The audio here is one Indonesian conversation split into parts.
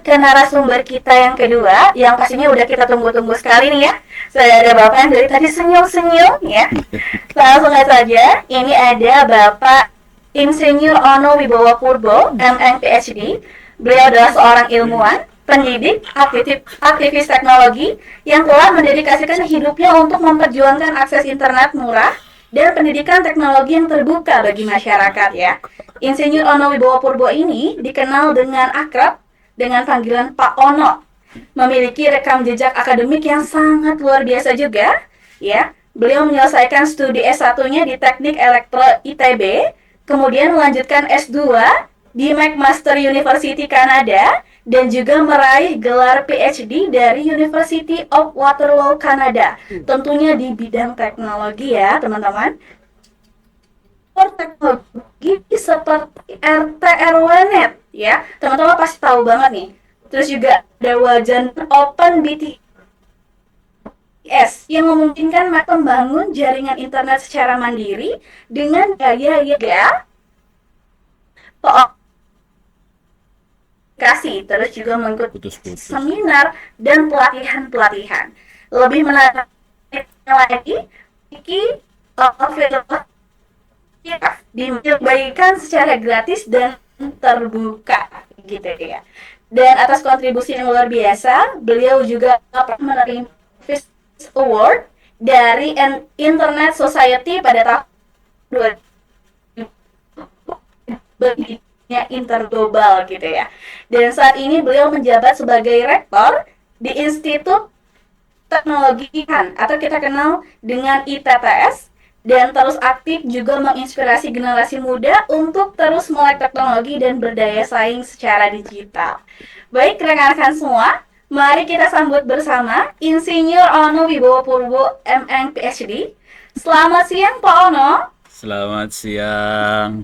ke narasumber kita yang kedua, yang pastinya udah kita tunggu-tunggu sekali nih ya. Sudah ada Bapak yang dari tadi senyum-senyum ya. Langsung saja, ini ada Bapak Insinyur Ono Wibowo Purbo, MN PhD. Beliau adalah seorang ilmuwan, pendidik, aktivis teknologi yang telah mendedikasikan hidupnya untuk memperjuangkan akses internet murah dan pendidikan teknologi yang terbuka bagi masyarakat ya. Insinyur Ono Wibowo Purbo ini dikenal dengan akrab dengan panggilan Pak Ono. Memiliki rekam jejak akademik yang sangat luar biasa juga ya. Beliau menyelesaikan studi S1-nya di Teknik Elektro ITB, kemudian melanjutkan S2 di McMaster University Kanada dan juga meraih gelar PhD dari University of Waterloo Kanada. Tentunya di bidang teknologi ya, teman-teman. Teknologi seperti RT/RW-net ya, teman-teman pasti tahu banget nih. Terus juga ada wajan Open BTS yang memungkinkan membangun jaringan internet secara mandiri dengan gaya kasih, terus juga mengikuti seminar dan pelatihan-pelatihan. Lebih menarik lagi, Iki dibagikan secara gratis dan terbuka gitu ya. Dan atas kontribusi yang luar biasa, beliau juga menerima Peace Award dari Internet Society pada tahun 2000 interglobal gitu ya. Dan saat ini beliau menjabat sebagai rektor di Institut Teknologi atau kita kenal dengan ITTS, dan terus aktif juga menginspirasi generasi muda untuk terus melek teknologi dan berdaya saing secara digital. Baik rekan-rekan semua, mari kita sambut bersama Insinyur Ono Wibowo Purbo, MN PhD. Selamat siang Pak Ono. Selamat siang.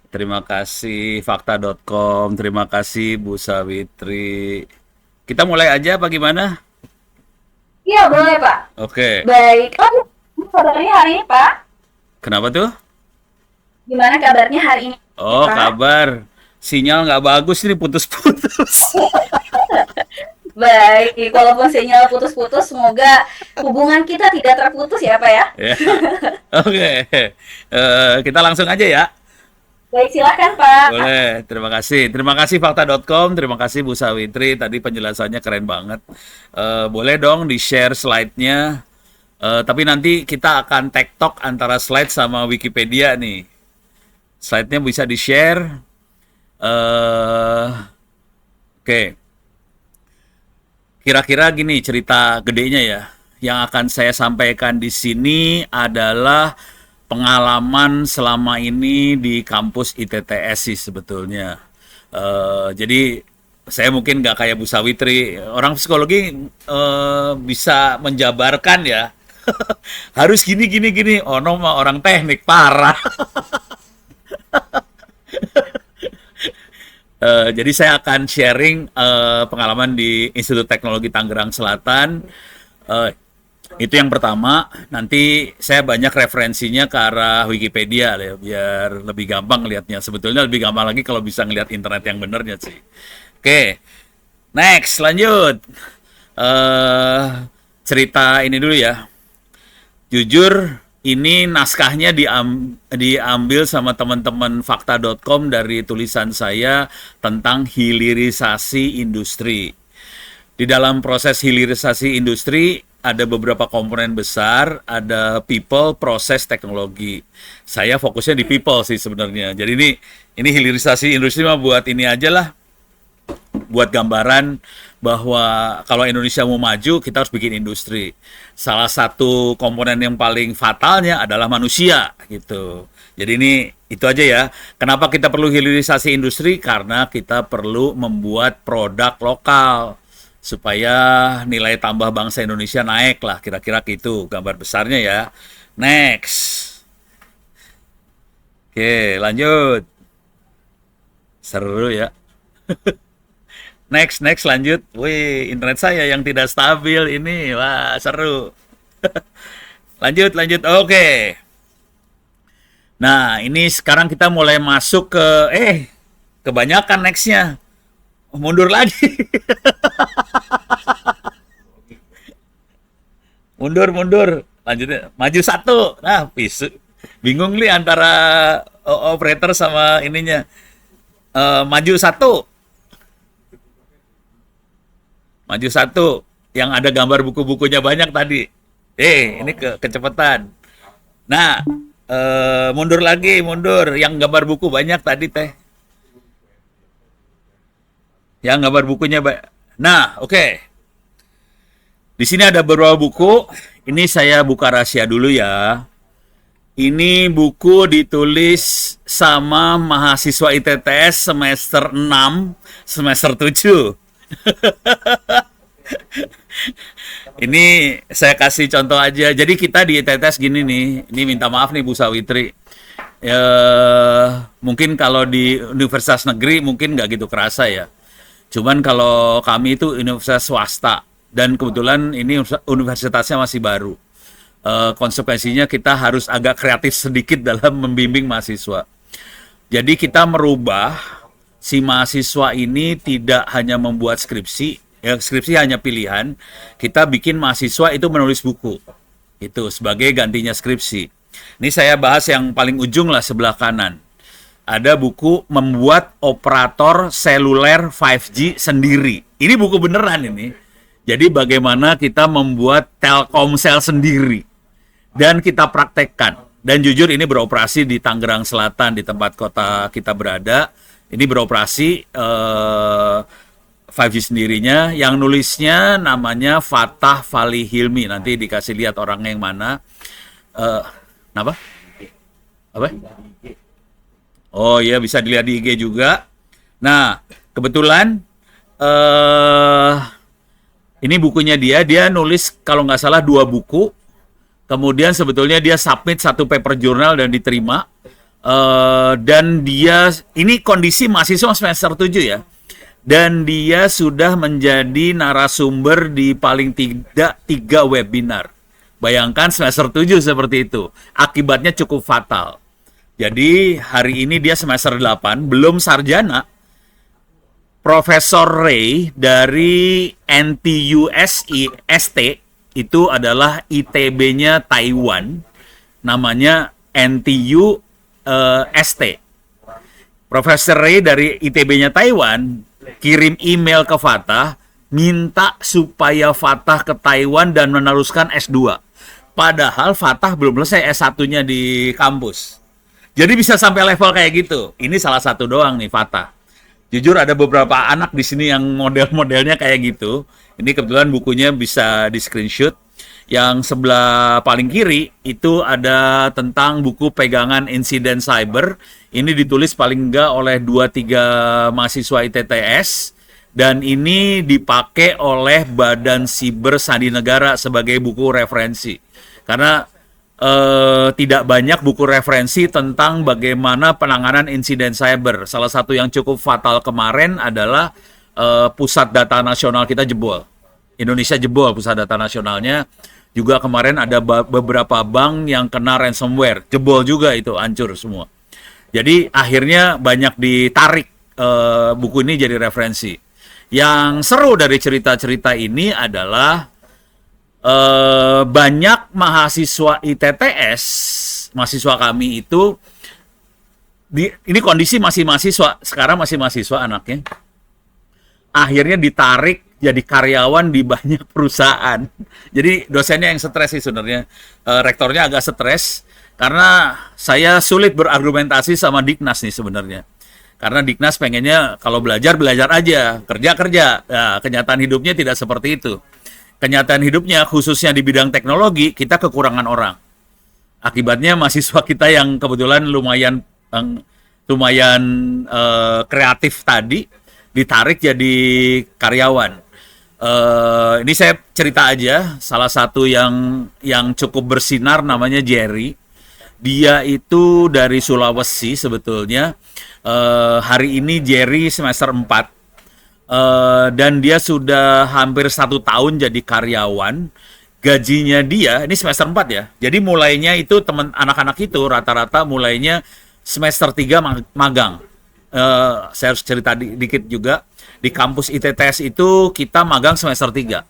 Terima kasih fakta.com, terima kasih Bu Sawitri. Kita mulai aja apa gimana? Iya boleh Pak. Oke. Baik. Kabarnya hari ini Pak? Kenapa tuh? Gimana kabarnya hari ini? Oh, Pak? kabar. Sinyal nggak bagus ini, putus-putus. Baik, walaupun sinyal putus-putus, semoga hubungan kita tidak terputus ya Pak ya. Ya. Oke. Kita langsung aja ya. Baik, silakan Pak. Boleh, terima kasih. Terima kasih fakta.com, terima kasih Bu Sawitri, tadi penjelasannya keren banget. Boleh dong di-share slide-nya. Tapi nanti kita akan tektok antara slide sama Wikipedia nih. Slide-nya bisa di-share. Oke. Kira-kira gini cerita gedenya ya. Yang akan saya sampaikan di sini adalah pengalaman selama ini di kampus ITTS sih sebetulnya. Jadi saya mungkin nggak kayak Bu Sawitri. Orang psikologi bisa menjabarkan ya. Harus gini. Ono mah orang teknik parah. Jadi saya akan sharing pengalaman di Institut Teknologi Tangerang Selatan. Itu yang pertama. Nanti saya banyak referensinya ke arah Wikipedia ya, biar lebih gampang ngelihatnya. Sebetulnya lebih gampang lagi kalau bisa ngelihat internet yang benernya sih. Oke, next lanjut. Cerita ini dulu ya. Jujur, ini naskahnya diambil sama teman-teman fakta.com dari tulisan saya tentang hilirisasi industri. Di dalam proses hilirisasi industri ada beberapa komponen besar, ada people, proses, teknologi. Saya fokusnya di people sih sebenarnya. Jadi ini hilirisasi industri mah buat ini aja lah. Buat gambaran bahwa kalau Indonesia mau maju, kita harus bikin industri. Salah satu komponen yang paling fatalnya adalah manusia gitu. Jadi itu aja ya. Kenapa kita perlu hilirisasi industri? Karena kita perlu membuat produk lokal supaya nilai tambah bangsa Indonesia naik lah, kira-kira gitu gambar besarnya ya. Next. Oke, lanjut. Seru ya. Next lanjut. Wih, internet saya yang tidak stabil ini. Wah, seru. Lanjut. Oke. Nah, ini sekarang kita mulai masuk ke kebanyakan nextnya. Mundur lagi. Mundur. Lanjutnya, maju satu. Nah, pisu. Bingung nih antara operator sama ininya. Maju satu. Maju satu. Yang ada gambar buku-bukunya banyak tadi. Ini kecepatan. Nah, mundur lagi, mundur. Yang gambar buku banyak tadi teh. Yang gambar bukunya Nah, oke. Di sini ada beberapa buku. Ini saya buka rahasia dulu ya. Ini buku ditulis sama mahasiswa ITTS semester 6, semester 7. Ini saya kasih contoh aja. Jadi kita di ITTS gini nih. Ini minta maaf nih Bu Sawitri. Mungkin kalau di universitas negeri mungkin nggak gitu kerasa ya. Cuman kalau kami itu universitas swasta. Dan kebetulan ini universitasnya masih baru. Konsekuensinya kita harus agak kreatif sedikit dalam membimbing mahasiswa. Jadi kita merubah si mahasiswa ini tidak hanya membuat skripsi, ya skripsi hanya pilihan, kita bikin mahasiswa itu menulis buku. Itu sebagai gantinya skripsi. Ini saya bahas yang paling ujung lah sebelah kanan. Ada buku membuat operator seluler 5G sendiri. Ini buku beneran ini. Jadi bagaimana kita membuat Telkomsel sendiri dan kita praktekkan. Dan jujur ini beroperasi di Tangerang Selatan di tempat kota kita berada. Ini beroperasi 5G sendirinya. Yang nulisnya namanya Fatah Fali Hilmi. Nanti dikasih lihat orangnya yang mana. Kenapa? Apa? Oh iya, bisa dilihat di IG juga. Nah, kebetulan ini bukunya dia nulis kalau nggak salah 2 buku, kemudian sebetulnya dia submit 1 paper jurnal dan diterima, dan dia, ini kondisi mahasiswa semester 7 ya, dan dia sudah menjadi narasumber di paling tidak 3 webinar. Bayangkan semester 7 seperti itu, akibatnya cukup fatal. Jadi hari ini dia semester 8, belum sarjana. Profesor Ray dari NTUSI ST itu adalah ITB-nya Taiwan, namanya NTU ST. Profesor Ray dari ITB-nya Taiwan kirim email ke Fatah, minta supaya Fatah ke Taiwan dan meneruskan S2. Padahal Fatah belum selesai S1-nya di kampus. Jadi bisa sampai level kayak gitu. Ini salah satu doang nih Fatah. Jujur ada beberapa anak di sini yang model-modelnya kayak gitu. Ini kebetulan bukunya bisa di screenshot. Yang sebelah paling kiri itu ada tentang buku pegangan insiden cyber. Ini ditulis paling enggak oleh 2-3 mahasiswa ITTS. Dan ini dipakai oleh Badan Siber Sandi Negara sebagai buku referensi. Karena tidak banyak buku referensi tentang bagaimana penanganan insiden cyber. Salah satu yang cukup fatal kemarin adalah pusat data nasional kita jebol. Indonesia jebol pusat data nasionalnya. Juga kemarin ada beberapa bank yang kena ransomware. Jebol juga itu, hancur semua. Jadi akhirnya banyak ditarik buku ini jadi referensi. Yang seru dari cerita-cerita ini adalah banyak mahasiswa ITTS, mahasiswa kami itu, ini kondisi masih mahasiswa, sekarang masih mahasiswa anaknya, akhirnya ditarik jadi karyawan di banyak perusahaan. Jadi dosennya yang stres sih sebenarnya, rektornya agak stres, karena saya sulit berargumentasi sama Diknas nih sebenarnya. Karena Diknas pengennya kalau belajar aja, kerja. Nah, kenyataan hidupnya tidak seperti itu. Kenyataan hidupnya khususnya di bidang teknologi kita kekurangan orang. Akibatnya mahasiswa kita yang kebetulan lumayan kreatif tadi ditarik jadi karyawan. Ini saya cerita aja, salah satu yang cukup bersinar namanya Jerry. Dia itu dari Sulawesi sebetulnya. Hari ini Jerry semester 4. Dan dia sudah hampir 1 tahun jadi karyawan. Gajinya dia, ini semester 4 ya. Jadi mulainya itu anak-anak itu rata-rata mulainya semester 3 magang. Saya harus cerita dikit juga. Di kampus ITTS itu kita magang semester 3.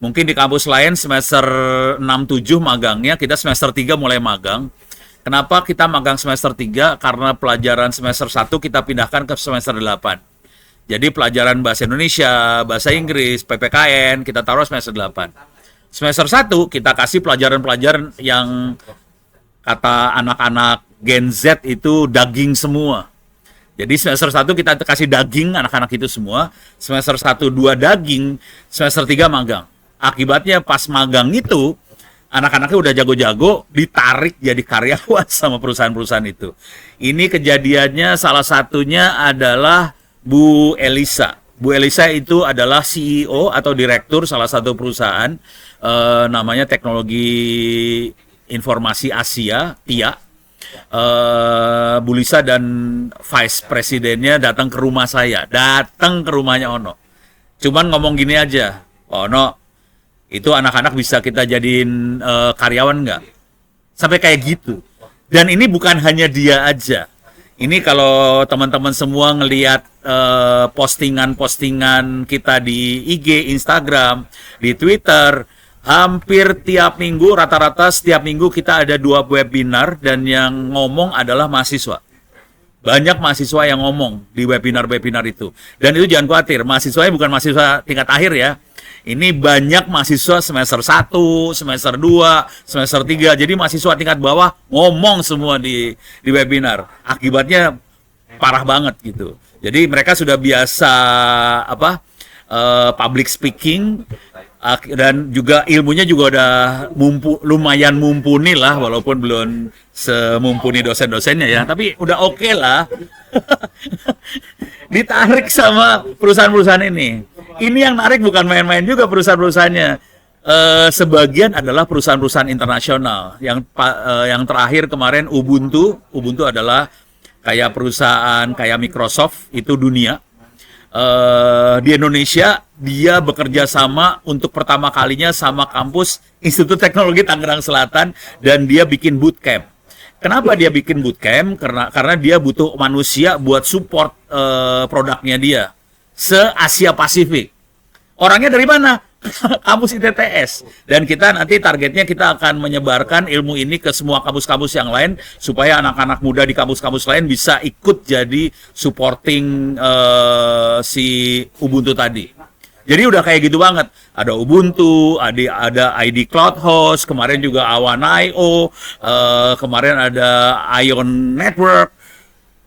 Mungkin di kampus lain semester 6-7 magangnya, kita semester 3 mulai magang. Kenapa kita magang semester 3? Karena pelajaran semester 1 kita pindahkan ke semester 8. Jadi pelajaran bahasa Indonesia, bahasa Inggris, PPKN, kita taruh semester 8. Semester 1 kita kasih pelajaran-pelajaran yang kata anak-anak Gen Z itu daging semua. Jadi semester 1 kita kasih daging anak-anak itu semua. Semester 1, 2 daging, semester 3 magang. Akibatnya pas magang itu, anak-anaknya udah jago-jago, ditarik jadi karyawan sama perusahaan-perusahaan itu. Ini kejadiannya salah satunya adalah Bu Elisa. Bu Elisa itu adalah CEO atau direktur salah satu perusahaan, namanya Teknologi Informasi Asia, TIA. Bu Lisa dan vice presidennya datang ke rumah saya, datang ke rumahnya Ono. Cuman ngomong gini aja, Ono, itu anak-anak bisa kita jadiin karyawan nggak? Sampai kayak gitu. Dan ini bukan hanya dia aja. Ini kalau teman-teman semua ngelihat postingan-postingan kita di IG, Instagram, di Twitter, hampir tiap minggu, rata-rata setiap minggu kita ada 2 webinar dan yang ngomong adalah mahasiswa. Banyak mahasiswa yang ngomong di webinar-webinar itu. Dan itu jangan khawatir, mahasiswanya bukan mahasiswa tingkat akhir ya. Ini banyak mahasiswa semester 1, semester 2, semester 3. Jadi mahasiswa tingkat bawah ngomong semua di webinar. Akibatnya parah banget gitu. Jadi mereka sudah biasa public speaking, dan juga ilmunya juga udah lumayan mumpuni lah, walaupun belum semumpuni dosen-dosennya ya, tapi udah oke lah. Ditarik sama perusahaan-perusahaan ini. Ini yang narik bukan main-main juga perusahaan-perusahaannya. Sebagian adalah perusahaan-perusahaan internasional. Yang terakhir kemarin Ubuntu adalah kayak perusahaan kayak Microsoft itu dunia. Di Indonesia dia bekerja sama untuk pertama kalinya sama kampus Institut Teknologi Tangerang Selatan dan dia bikin bootcamp. Kenapa dia bikin bootcamp? Karena dia butuh manusia buat support produknya dia se-Asia Pasifik. Orangnya dari mana? Kampus ITTS. Dan kita nanti targetnya kita akan menyebarkan ilmu ini ke semua kampus-kampus yang lain supaya anak-anak muda di kampus-kampus lain bisa ikut jadi supporting si Ubuntu tadi. Jadi udah kayak gitu banget. Ada Ubuntu, ada ID Cloud Host, kemarin juga Awan.io, kemarin ada Ion Network.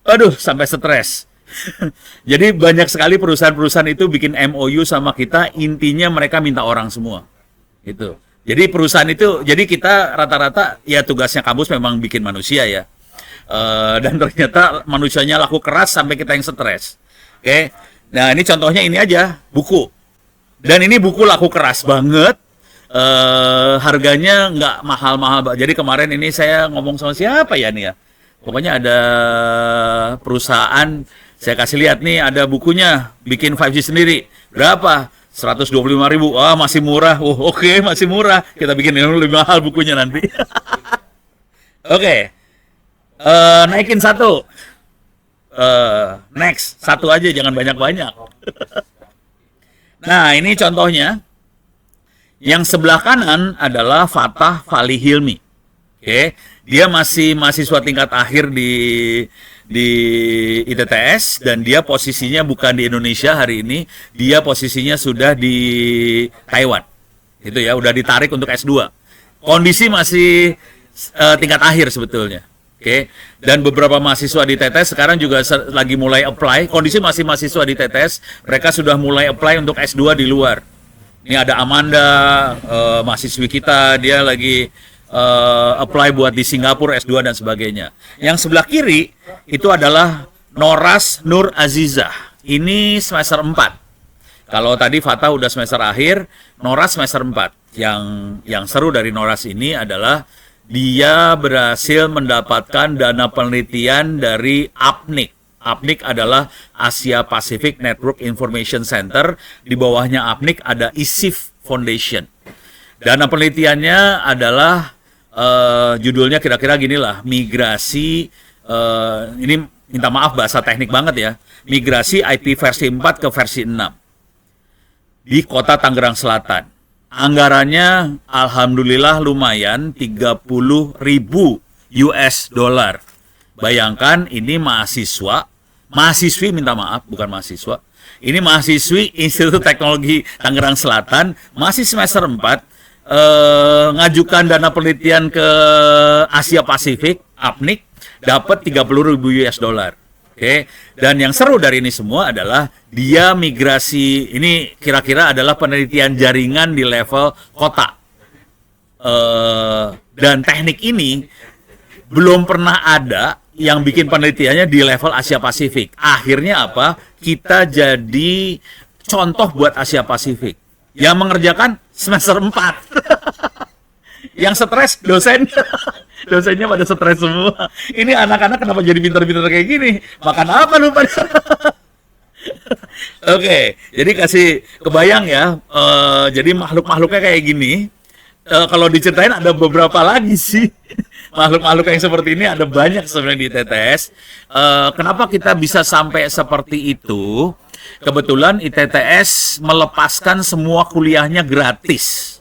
Aduh, sampai stres. Jadi banyak sekali perusahaan-perusahaan itu bikin MOU sama kita, intinya mereka minta orang semua. Gitu. Jadi perusahaan itu, jadi kita rata-rata ya tugasnya kampus memang bikin manusia ya. Dan ternyata manusianya laku keras sampai kita yang stres. Oke. Nah, ini contohnya ini aja, buku. Dan ini buku laku keras banget. Harganya nggak mahal-mahal. Jadi kemarin ini saya ngomong sama siapa ya nih ya. Pokoknya ada perusahaan, saya kasih lihat nih ada bukunya, bikin 5G sendiri. Berapa? 125.000. Ah, masih murah. Oh, oke, masih murah. Kita bikin yang lebih mahal bukunya nanti. Oke. Naikin 1. Next, 1 aja, jangan banyak-banyak. Nah, ini contohnya. Yang sebelah kanan adalah Fatah Fali Hilmi. Oke, dia masih mahasiswa tingkat akhir di ITTS dan dia posisinya bukan di Indonesia hari ini, dia posisinya sudah di Taiwan. Itu ya, udah ditarik untuk S2. Kondisi masih tingkat akhir sebetulnya. Oke. Dan beberapa mahasiswa di TTS sekarang juga lagi mulai apply. Kondisi masih mahasiswa di TTS, mereka sudah mulai apply untuk S2 di luar. Ini ada Amanda, mahasiswi kita, dia lagi apply buat di Singapura S2 dan sebagainya. Yang sebelah kiri itu adalah Noras Nur Azizah. Ini semester 4. Kalau tadi Fatah udah semester akhir, Noras semester 4. Yang seru dari Noras ini adalah dia berhasil mendapatkan dana penelitian dari APNIC. APNIC adalah Asia Pacific Network Information Center. Di bawahnya APNIC ada ISIF Foundation. Dana penelitiannya adalah judulnya kira-kira gini lah, migrasi. minta maaf bahasa teknik banget ya, migrasi IP versi 4 ke versi 6 di kota Tangerang Selatan. Anggarannya alhamdulillah lumayan, 30.000 US dollar. Bayangkan ini mahasiswi minta maaf, bukan mahasiswa. Ini mahasiswi Institut Teknologi Tangerang Selatan, masih semester 4, ngajukan dana penelitian ke Asia Pasifik, APNIC, dapat 30.000 US dollar. Oke, dan yang seru dari ini semua adalah dia migrasi, ini kira-kira adalah penelitian jaringan di level kota. Dan teknik ini belum pernah ada yang bikin penelitiannya di level Asia Pasifik. Akhirnya apa? Kita jadi contoh buat Asia Pasifik. Yang mengerjakan semester 4. Yang stres dosennya pada stres semua. Ini anak-anak kenapa jadi pintar-pintar kayak gini? Makan apa lu pada? Oke, jadi kasih kebayang ya. Jadi makhluk-makhluknya kayak gini. Kalau diceritain ada beberapa lagi sih. Makhluk-makhluk yang seperti ini ada banyak sebenarnya di ITTS. Kenapa kita bisa sampai seperti itu? Kebetulan ITTS melepaskan semua kuliahnya gratis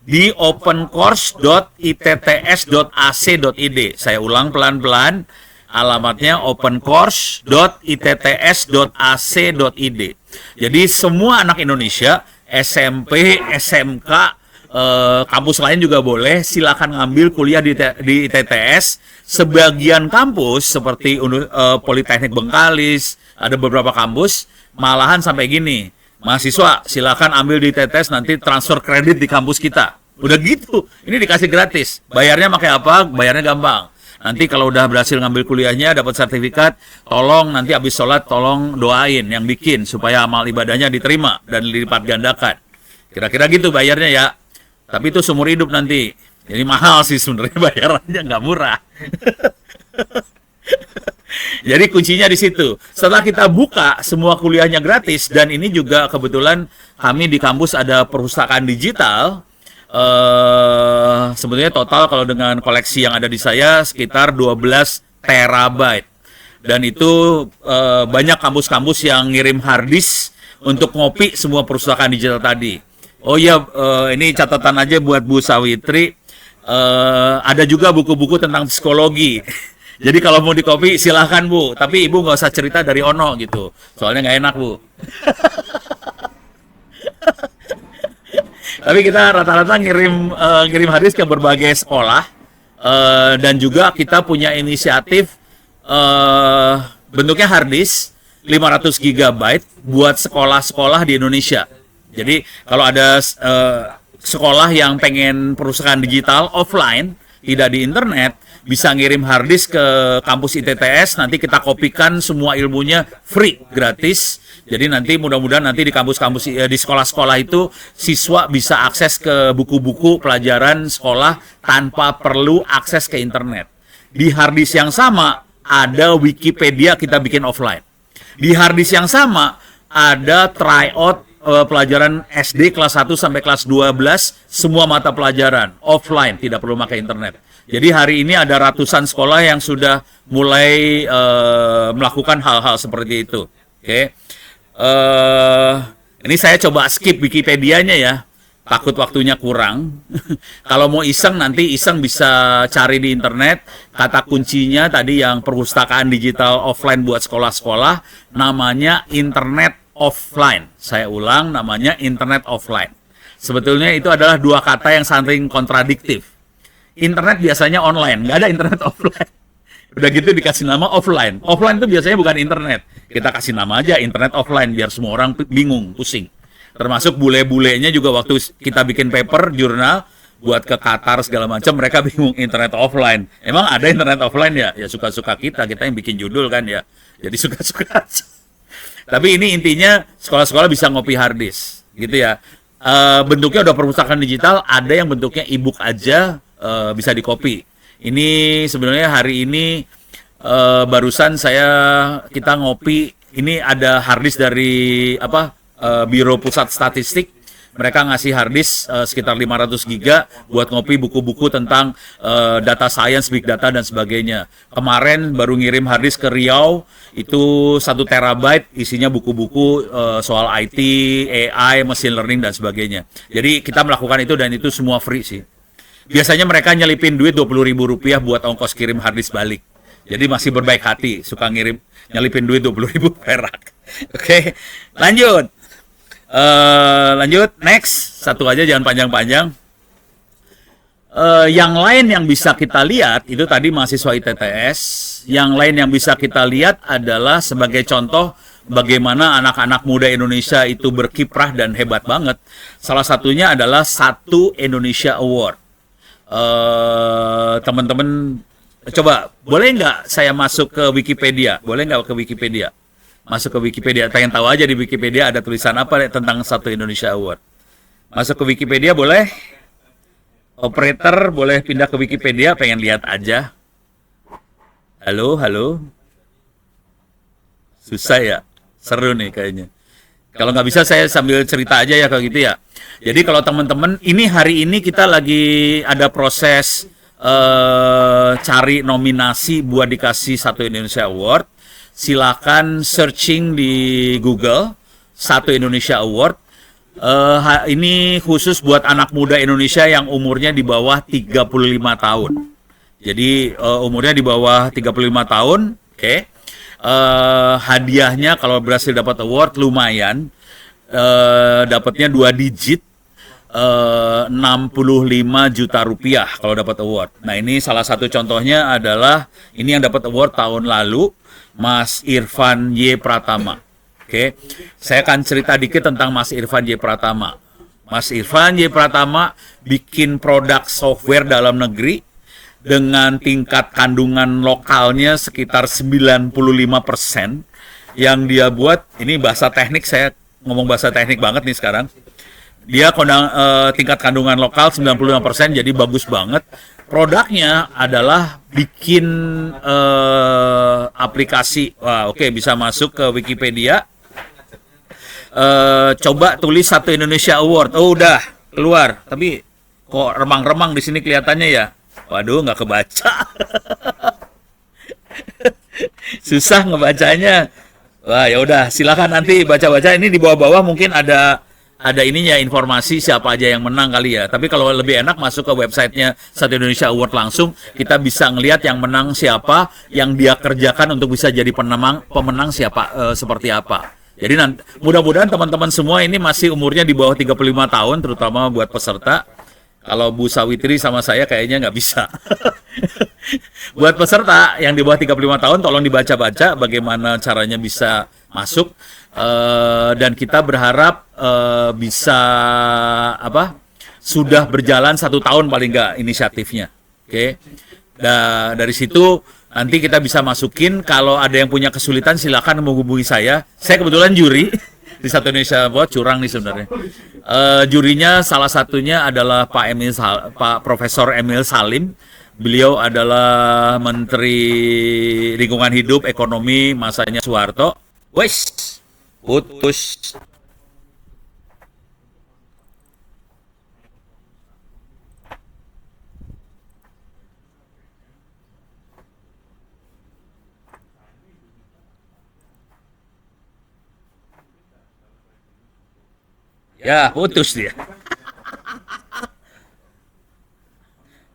di opencourse.itts.ac.id. Saya ulang pelan-pelan, alamatnya opencourse.itts.ac.id. Jadi semua anak Indonesia, SMP, SMK, kampus lain juga boleh, silakan ngambil kuliah di ITTS. Sebagian kampus seperti Politeknik Bengkalis, ada beberapa kampus malahan sampai gini, mahasiswa silakan ambil di ITTS, nanti transfer kredit di kampus kita. Udah gitu, ini dikasih gratis. Bayarnya pakai apa? Bayarnya gampang. Nanti kalau udah berhasil ngambil kuliahnya, dapat sertifikat, tolong nanti habis sholat tolong doain yang bikin supaya amal ibadahnya diterima dan dilipat gandakan. Kira-kira gitu bayarnya ya. Tapi itu seumur hidup nanti. Jadi mahal sih sebenarnya, bayarannya nggak murah. Jadi kuncinya di situ. Setelah kita buka semua kuliahnya gratis, dan ini juga kebetulan kami di kampus ada perpustakaan digital. Sebetulnya total kalau dengan koleksi yang ada di saya sekitar 12 terabyte. Dan itu banyak kampus-kampus yang ngirim harddisk untuk ngopi semua perpustakaan digital tadi. Oh iya, ini catatan aja buat Bu Sawitri. Ada juga buku-buku tentang psikologi. Jadi kalau mau di-copy silahkan Bu, tapi Ibu nggak usah cerita dari Ono gitu, soalnya nggak enak Bu. Tapi kita rata-rata ngirim harddisk ke berbagai sekolah, dan juga kita punya inisiatif bentuknya harddisk 500 GB buat sekolah-sekolah di Indonesia. Jadi kalau ada sekolah yang pengen perpustakaan digital offline, tidak di internet, bisa ngirim harddisk ke kampus ITTS, nanti kita kopikan semua ilmunya free, gratis. Jadi nanti mudah-mudahan nanti di kampus-kampus, di sekolah-sekolah itu siswa bisa akses ke buku-buku pelajaran sekolah tanpa perlu akses ke internet. Di harddisk yang sama ada Wikipedia kita bikin offline. Di harddisk yang sama ada tryout pelajaran SD kelas 1 sampai kelas 12, semua mata pelajaran offline, tidak perlu pakai internet. Jadi hari ini ada ratusan sekolah yang sudah mulai melakukan hal-hal seperti itu. Oke. Ini saya coba skip Wikipedianya ya, takut waktunya kurang. Kalau mau iseng, nanti iseng bisa cari di internet. Kata kuncinya tadi yang perpustakaan digital offline buat sekolah-sekolah, namanya internet offline. Saya ulang, namanya internet offline. Sebetulnya itu adalah dua kata yang saling kontradiktif. Internet biasanya online, nggak ada internet offline. Udah gitu dikasih nama offline. Offline itu biasanya bukan internet. Kita kasih nama aja internet offline biar semua orang bingung, pusing. Termasuk bule-bulenya juga waktu kita bikin paper, jurnal, buat ke Qatar segala macam, mereka bingung internet offline. Emang ada internet offline ya? Ya suka-suka kita yang bikin judul kan ya. Jadi suka-suka. Tapi ini intinya sekolah-sekolah bisa ngopi harddisk, gitu ya. Bentuknya udah perpustakaan digital, ada yang bentuknya e-book aja, bisa di-copy. Ini sebenarnya hari ini barusan kita ngopi, ini ada harddisk dari Biro Pusat Statistik, Mereka ngasih hard disk sekitar 500 giga buat ngopi buku-buku tentang data science, big data dan sebagainya. Kemarin baru ngirim hard disk ke Riau, itu 1 terabyte isinya buku-buku soal IT, AI, machine learning dan sebagainya. Jadi kita melakukan itu dan itu semua free sih. Biasanya mereka nyelipin duit Rp20.000 buat ongkos kirim hard disk balik. Jadi masih berbaik hati, suka nyelipin duit 20.000 perak. Oke, lanjut. Lanjut, next. Satu aja, jangan panjang-panjang. Yang lain yang bisa kita lihat, itu tadi mahasiswa ITTS. Yang lain yang bisa kita lihat adalah sebagai contoh bagaimana anak-anak muda Indonesia itu berkiprah dan hebat banget. Salah satunya adalah 1 Indonesia Award. Teman-teman, coba boleh nggak saya masuk ke Wikipedia? Boleh nggak ke Wikipedia? Masuk ke Wikipedia, pengen tahu aja di Wikipedia ada tulisan apa tentang 1 Indonesia Award. Masuk ke Wikipedia boleh? Operator boleh pindah ke Wikipedia, pengen lihat aja. Halo, halo. Susah ya? Seru nih kayaknya. Kalau nggak bisa saya sambil cerita aja ya kalau gitu ya. Jadi kalau teman-teman, ini hari ini kita lagi ada proses cari nominasi buat dikasih 1 Indonesia Award. Silakan searching di Google 1 Indonesia Award. Ini khusus buat anak muda Indonesia yang umurnya di bawah 35 tahun. Jadi umurnya di bawah 35 tahun, oke. Hadiahnya kalau berhasil dapat award lumayan, dapatnya 2 digit, 65 juta rupiah kalau dapat award. Nah ini salah satu contohnya adalah ini yang dapat award tahun lalu, Mas Irfan Y. Pratama. Oke, saya akan cerita dikit tentang Mas Irfan Y. Pratama. Mas Irfan Y. Pratama bikin produk software dalam negeri dengan tingkat kandungan lokalnya sekitar 95%. Yang dia buat, ini bahasa teknik, saya ngomong bahasa teknik banget nih sekarang. Dia tingkat kandungan lokal 95%, jadi bagus banget. Produknya adalah bikin aplikasi. Wah, oke, bisa masuk ke Wikipedia. Coba tulis 1 Indonesia Award. Oh, udah keluar. Tapi kok remang-remang di sini kelihatannya ya? Waduh, nggak kebaca. Susah ngebacanya. Wah, ya udah, silakan nanti baca-baca. Ini di bawah-bawah mungkin ada ininya, informasi siapa aja yang menang kali ya. Tapi kalau lebih enak masuk ke websitenya 1 Indonesia Award langsung, kita bisa ngelihat yang menang siapa, yang dia kerjakan untuk bisa jadi pemenang siapa, seperti apa. Jadi mudah-mudahan teman-teman semua ini masih umurnya di bawah 35 tahun, terutama buat peserta. Kalau Bu Sawitri sama saya kayaknya nggak bisa. Buat peserta yang di bawah 35 tahun, tolong dibaca-baca bagaimana caranya bisa masuk. Dan kita berharap bisa sudah berjalan 1 tahun paling nggak inisiatifnya. Oke. Dari situ nanti kita bisa masukin. Kalau ada yang punya kesulitan silakan menghubungi saya. Saya kebetulan juri di 1 Indonesia Award, curang nih sebenarnya. Jurinya salah satunya adalah Pak Profesor Emil Salim. Beliau adalah Menteri Lingkungan Hidup Ekonomi masanya Soeharto. Wes, putus. Ya, putus dia.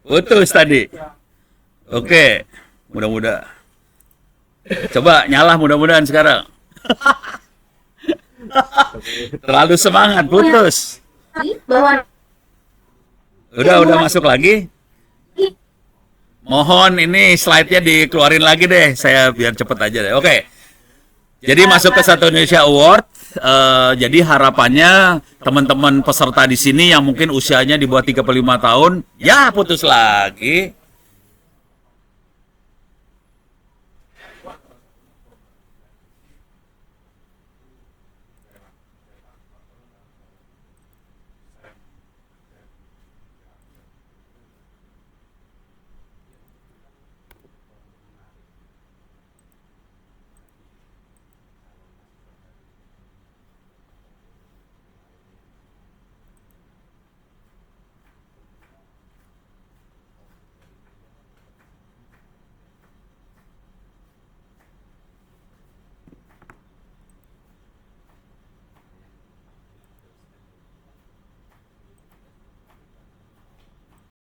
Putus tadi. Oke, mudah-mudahan. Coba nyala mudah-mudahan sekarang. Terlalu semangat, putus. Udah masuk lagi. Mohon ini slide-nya dikeluarin lagi deh, saya biar cepet aja deh. Oke. Jadi masuk ke 1 Indonesia Award. Jadi harapannya teman-teman peserta di sini yang mungkin usianya di bawah 35 tahun, ya putus lagi.